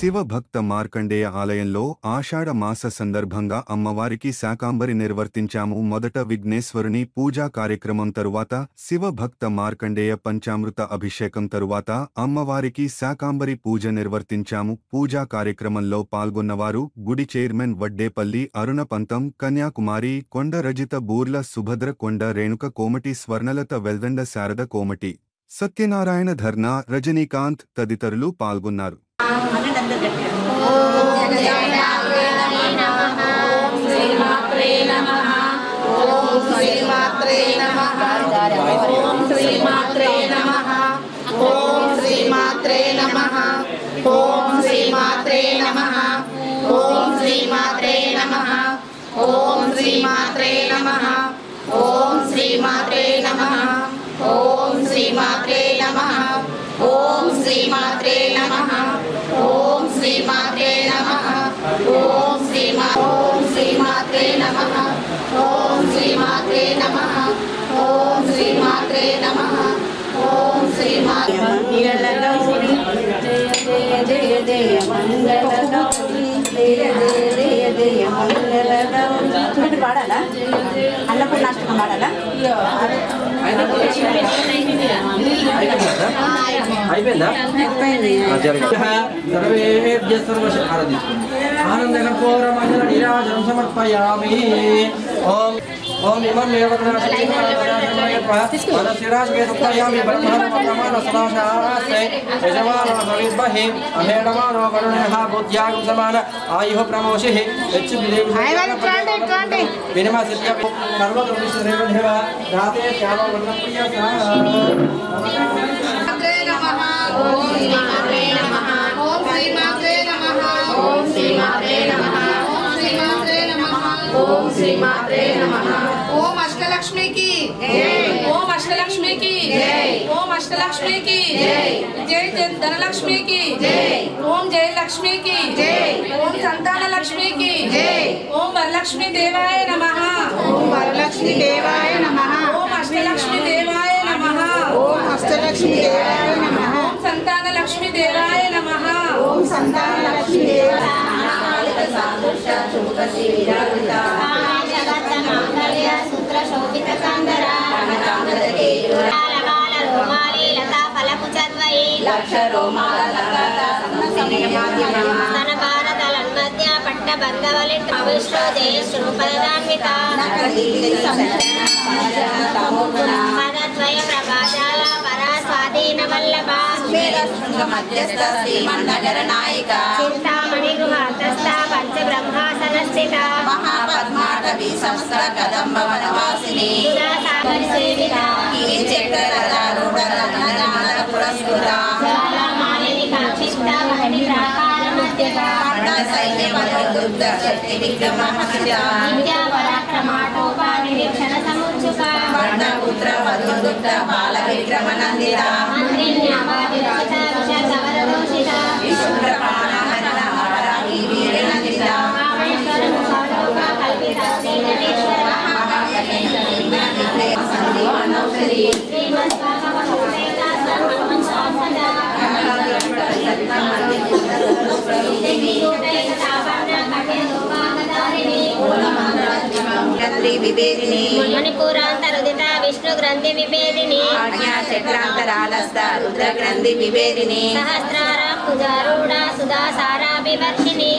శివ భక్త మార్కండేయ ఆలయంలో ఆషాఢ మాస సందర్భంగా అమ్మవారికి శాకాంబరి నిర్వర్తించాము. మొదట విఘ్నేశ్వరుని పూజా కార్యక్రమం తరువాత శివ భక్త మార్కండేయ పంచామృత అభిషేకం తరువాత అమ్మవారికి శాకాంబరి పూజ నిర్వర్తించాము. పూజా కార్యక్రమంలో పాల్గొన్నవారు గుడి చైర్మన్ వడ్డేపల్లి అరుణపంతం, కన్యాకుమారి కొండ రజిత బూర్ల, సుభద్ర కొండ, రేణుక కోమటి, స్వర్ణలత వెల్దండ, శారద కోమటి, సత్యనారాయణ ధర్నా, రజనీకాంత్ తదితరులు పాల్గొన్నారు. ఓం శ్రీ మాత్రే నమః. ఓం శ్రీ మాత్రే నమః. ఓం శ్రీ మాత్రే నమః. ఓం శ్రీ మాత్రే నమః. ఓం శ్రీ మాత్రే నమః. ఓం శ్రీ మాత్రే నమః. ఓం శ్రీ మాత్రే మంగళ గౌరీ జయ జయ జయ మంగళ గౌరీ జయ జయ జయ మంగళ గౌరీ. పాడాలా? అన్నపూర్ణాష్టకం పాడాలా? ఆనందకర్పూరమంజనీరాజనం సమర్పయామి. ఓం ఓం ఇమం మనశిరాజకేతుపయామి బ్రహ్మణమప్రమాణ సదాశాస్తే యజమానో సవిద్మహి అహేడమానో వరుణః బుద్ధ్యాగం సమాన ఆయుః ప్రమోషిః యచ్చు వినిమ సిద్ధ్య సర్వకృష్ణదేవదేవ రాతే శ్యామ వర్ణప్రియ ఓం శ్రీ మాత్రే నమః. ఓం శ్రీ మాత్రే నమః. ఓం అష్టలక్ష్మి కి జై. ఓం అష్టలక్ష్మి కి జై. ఓం అష్టలక్ష్మి కి జై. జై ధనలక్ష్మి కి జై. ఓం జయలక్ష్మి కి జై. ఓం సంతాన లక్ష్మి కి జై. ఓం వరలక్ష్మి దేవాయ నమః. ఓం వరలక్ష్మి దేవాయ నమః. ఓం అష్టలక్ష్మి దేవాయ నమః. ఓం అష్టలక్ష్మి దేవాయ నమః. ఓం సంతాన లక్ష్మి దేవాయ నమః. ఓం సంతాన లక్ష్మి దేవాయ చింతామణి గృహస్థ పంచబ్రహ్మాసనస్థిత మహాపద్మాటవీ సంస్థ కదంబ వనవాసిని సేవిత పురస్కృత మాలిని కాక్షిష్ట వహని ప్రాకార మధ్యత సైన్యమనుద్ధ శక్తి విక్రమహసిత విద్యా పరాక్రమాటోపా నిరీక్షణ సముచ్చుక వర్ణపుత్ర వధుదుగ్ధ బాల విక్రమనందిత మంత్రిన్యావాది రచిత విష సవరదోషిత విశుద్ధ ప్రాణహరణ హరాహి వీరనందిత కామేశ్వర ముఖాలోక కల్పిత శ్రీగణేశ్వర మణిపూరాంతరుదిత విష్ణు గ్రంథి విభేదిని ఆజ్ఞాచక్రాంతరాలస్త రుద్ర గ్రంథి విభేదిని సహస్రార కుజారూఢ సుధాసారాభివర్షిణి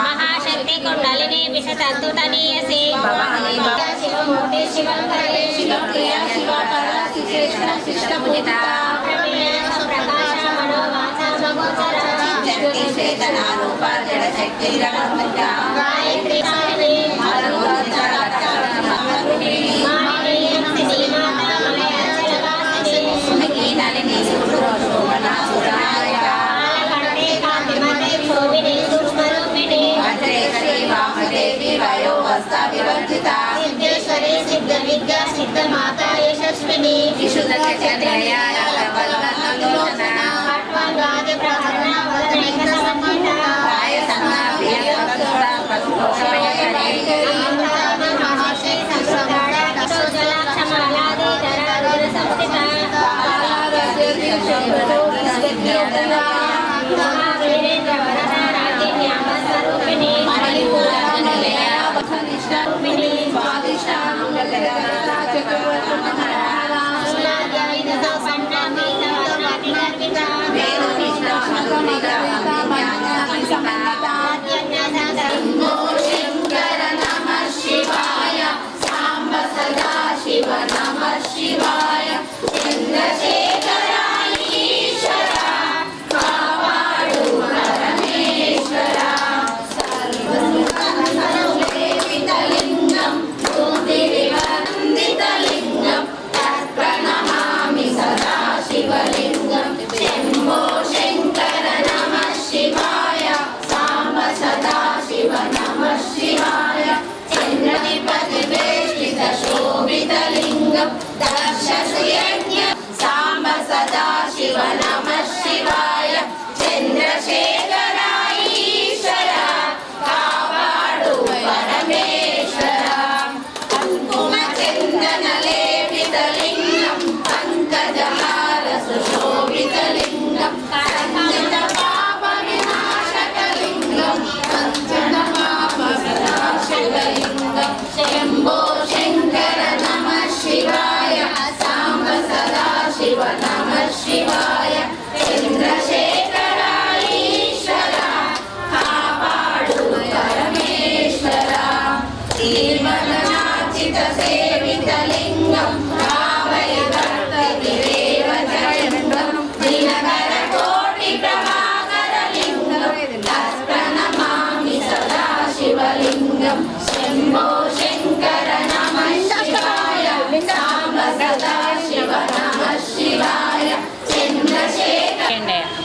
మహాశక్తి కుండలిని విషతత్తుతనీయసి శివమూర్తి శివంకరే శివప్రియ శివపర శిశేశ్వర శిష్టముదిత ప్రకాశ మనోవాచ మగోచర శక్తి చేతనా రూప జడ శక్తి రమృత గాయత్రి సాయిని సిద్ధేశ్వరి సిద్ధ విద్యా సిద్ధ మాత యశస్విని విశుద్ధ ప్రహరణ వదనైక సమన్విత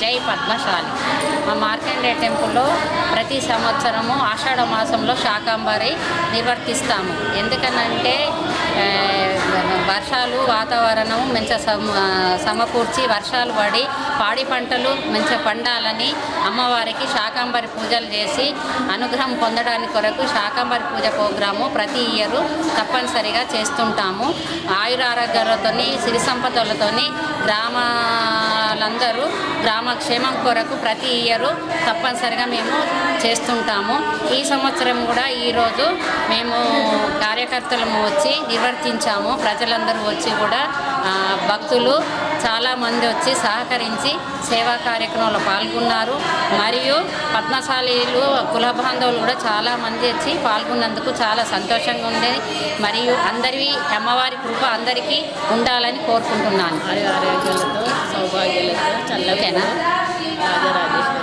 జై పద్మశాలి. మా మార్కండేయ టెంపుల్లో ప్రతి సంవత్సరము ఆషాఢ మాసంలో శాకాంబరి నిర్వర్తిస్తాము. ఎందుకనంటే వర్షాలు వాతావరణం మంచిగా సమకూర్చి వర్షాలు పడి పాడి పంటలు మంచిగా పండాలని అమ్మవారికి శాకాంబరి పూజలు చేసి అనుగ్రహం పొందడానికి కొరకు శాకాంబరి పూజ ప్రోగ్రాము ప్రతి ఇయర్ తప్పనిసరిగా చేస్తుంటాము. ఆయురారోగ్యాలతో సిరి సంపదలతో గ్రామాలందరూ గ్రామక్షేమం కొరకు ప్రతి ఇయర్ తప్పనిసరిగా మేము చేస్తుంటాము. ఈ సంవత్సరం కూడా ఈరోజు మేము కార్యకర్తలము వచ్చి నిర్వర్తించాము. ప్రజలందరూ వచ్చి కూడా భక్తులు చాలామంది వచ్చి సహకరించి సేవా కార్యక్రమంలో పాల్గొన్నారు. మరియు పద్మశాలీలు కుల బాంధవులు కూడా చాలామంది వచ్చి పాల్గొన్నందుకు చాలా సంతోషంగా ఉంది. మరియు అందరివి అమ్మవారి కృప అందరికీ ఉండాలని కోరుకుంటున్నాను. ఆరోగ్యాలతో సౌభాగ్యాలతో చల్లగా రాజరాజేశ్వరి.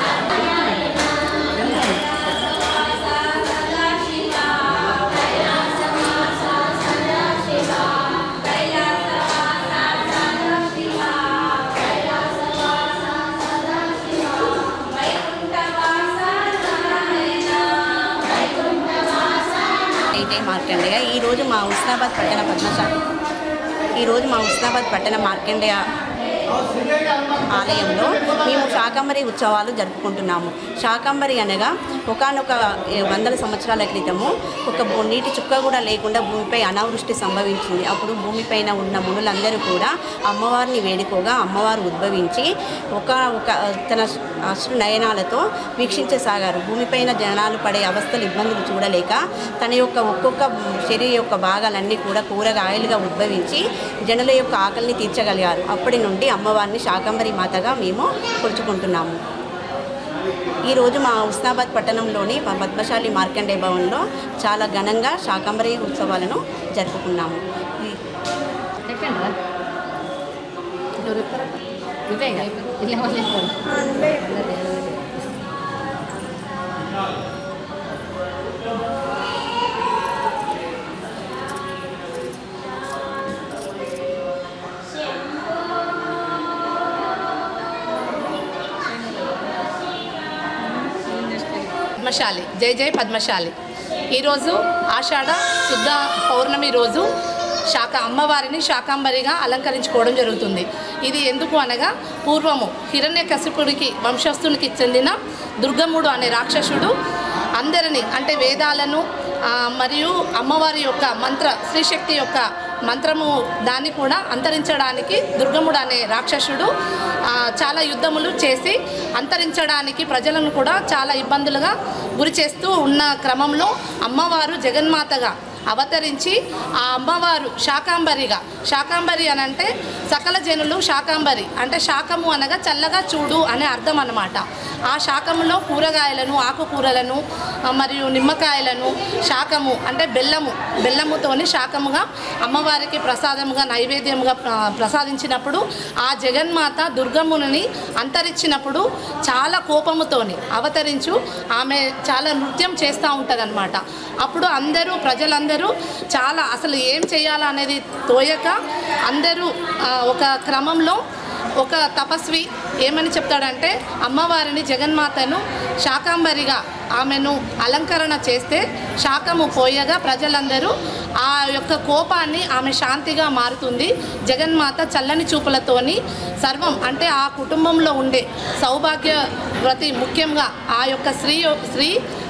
మార్కండేయ ఈరోజు మా హుస్నాబాద్ పట్టణ పద్మశాలి మార్కండేయ ఆలయంలో మేము శాకంబరి ఉత్సవాలు జరుపుకుంటున్నాము. శాకంబరి అనగా ఒకనొక 100 సంవత్సరాల క్రితము ఒక నీటి చుక్క కూడా లేకుండా భూమిపై అనావృష్టి సంభవించింది. అప్పుడు భూమిపైన ఉన్న మునులందరూ కూడా అమ్మవారిని వేడుకోగా అమ్మవారు ఉద్భవించి తన అశ్రు నయనాలతో వీక్షించసాగారు. భూమిపైన జనాలు పడే అవస్థలు ఇబ్బందులు చూడలేక తన యొక్క ఒక్కొక్క శరీర యొక్క భాగాలన్నీ కూడా కూరగాయలుగా ఉద్భవించి జనుల యొక్క ఆకలిని తీర్చగలిగారు. అప్పటి నుండి అమ్మవారిని శాకంబరి మాతగా మేము కొలుచుకుంటున్నాము. ఈరోజు మా హుస్నాబాద్ పట్టణంలోని పద్మశాలి మార్కండేయ భవన్లో చాలా ఘనంగా శాకంబరి ఉత్సవాలను జరుపుకున్నాము. పద్మశాలి జై జై పద్మశాలి. ఈరోజు ఆషాఢ శుద్ధ పౌర్ణమి రోజు అమ్మవారిని శాకాంబరిగా అలంకరించుకోవడం జరుగుతుంది. ఇది ఎందుకు అనగా పూర్వము హిరణ్యకశిపుడికి వంశస్థునికి చెందిన దుర్గముడు అనే రాక్షసుడు అందరినీ అంటే వేదాలను మరియు అమ్మవారి యొక్క శ్రీశక్తి యొక్క మంత్రము దాన్ని కూడా అంతరించడానికి దుర్గముడు అనే రాక్షసుడు చాలా యుద్ధములు చేసి అంతరించడానికి ప్రజలను కూడా చాలా ఇబ్బందులుగా గురి చేస్తూ ఉన్న క్రమంలో అమ్మవారు జగన్మాతగా అవతరించి ఆ అమ్మవారు శాకాంబరి అని అంటే సకల జనులు శాకాంబరి అంటే శాకము అనగా చల్లగా చూడు అనే అర్థం అన్నమాట. ఆ శాకములో కూరగాయలను, ఆకుకూరలను మరియు నిమ్మకాయలను, శాకము అంటే బెల్లముతోని శాకముగా అమ్మవారికి ప్రసాదముగా నైవేద్యముగా ప్రసాదించినప్పుడు ఆ జగన్మాత దుర్గమ్ముని అంతరించినప్పుడు చాలా కోపముతోని అవతరించు ఆమె చాలా నృత్యం చేస్తూ ఉంటుంది అన్నమాట. అప్పుడు ప్రజలందరూ చాలా అసలు ఏం చేయాలా అనేది తోయక అందరూ ఒక క్రమంలో ఒక తపస్వి ఏమని చెప్తాడంటే అమ్మవారిని జగన్మాతను శాకాంబరిగా ఆమెను అలంకరణ చేస్తే శాకము పోయగా ప్రజలందరూ ఆ యొక్క కోపాన్ని ఆమె శాంతిగా మారుతుంది. జగన్మాత చల్లని చూపులతోని సర్వం అంటే ఆ కుటుంబంలో ఉండే సౌభాగ్యవతి ముఖ్యంగా ఆ యొక్క స్త్రీ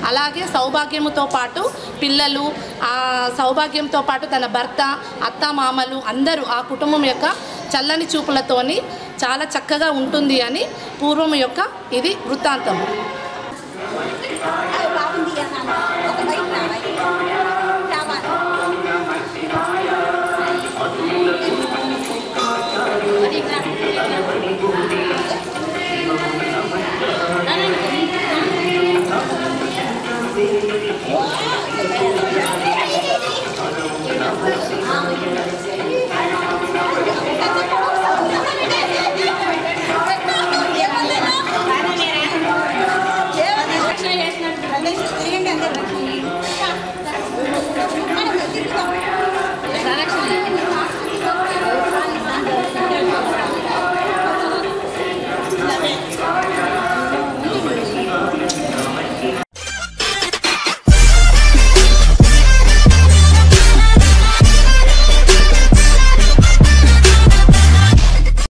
అలాగే సౌభాగ్యముతో పాటు పిల్లలు, ఆ సౌభాగ్యంతో పాటు తన భర్త, అత్త, మామలు అందరూ ఆ కుటుంబం యొక్క చల్లని చూపులతోని చాలా చక్కగా ఉంటుంది అని పూర్వం యొక్క ఇది వృత్తాంతము.